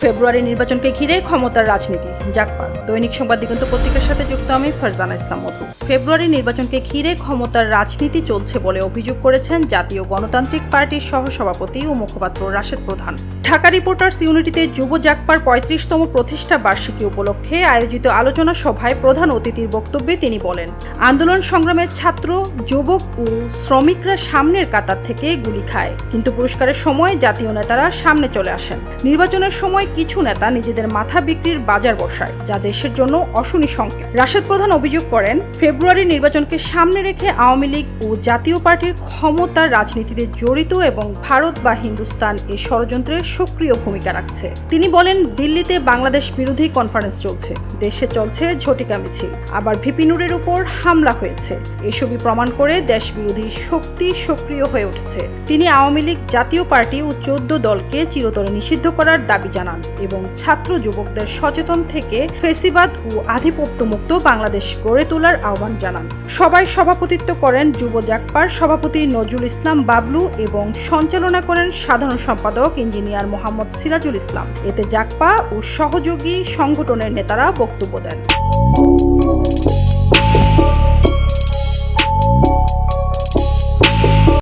ফেব্রুয়ারি নির্বাচনকে ঘিরে ক্ষমতার রাজনীতি জাগপা। দৈনিক সংবাদ দিগন্ত পত্রিকার সাথে যুক্ত আমি ফারজানা ইসলাম মধু। ফেব্রুয়ারি নির্বাচনকে ঘিরে ক্ষমতার রাজনীতি চলছে বলে অভিযোগ করেছেন জাতীয় গণতান্ত্রিক পার্টির সহসভাপতি ও মুখপাত্র রাশেদ প্রধান। ঢাকা রিপোর্টার্স ইউনিটিতে যুব জাগপার ৩৫তম প্রতিষ্ঠা বার্ষিকী উপলক্ষে আয়োজিত আলোচনা সভায় প্রধান অতিথির বক্তব্যে তিনি বলেন, আন্দোলন সংগ্রামের ছাত্র, যুবক ও শ্রমিকরা সামনের কাতার থেকে গুলি খায়, কিন্তু পুরস্কারের সময় জাতীয় নেতারা সামনে চলে আসেন। নির্বাচনের সময় কিছু নেতা নিজেদের মাথা বিক্রির বাজার বসায়, যা দেশের জন্য অশনি সংকেত। রাশেদ প্রধান অভিযোগ করেন, ফেব্রুয়ারি নির্বাচনকে সামনে রেখে আওয়ামী লীগ ও জাতীয় পার্টির ক্ষমতার রাজনীতিতে জড়িত এবং ভারত বা হিন্দুস্তান এই ষড়যন্ত্রের সক্রিয় ভূমিকা রাখছে। তিনি বলেন, দিল্লিতে বাংলাদেশ বিরোধী কনফারেন্স চলছে, দেশে চলছে ঝটিকা মিছিল, আবার ভিপি নুরের উপর হামলা হয়েছে। এসবই প্রমাণ করে দেশ বিরোধী শক্তি সক্রিয় হয়ে উঠেছে। তিনি আওয়ামী লীগ, জাতীয় পার্টি ও ১৪ দলকে চিরতরে নিষিদ্ধ করার দাবি জানান এবং ছাত্র যুবকদের সচেতন থেকে ফেসিবাদ ও আধিপত্যমুক্ত বাংলাদেশ গড়ে তোলার আহ্বান জানান। সবাই সভাপতিত্ব করেন যুব জাগপার সভাপতি নজরুল ইসলাম বাবলু এবং সঞ্চালনা করেন সাধারণ সম্পাদক ইঞ্জিনিয়ার মোহাম্মদ সিরাজুল ইসলাম। এতে জাগপা ও সহযোগী সংগঠনের নেতারা বক্তব্য দেন।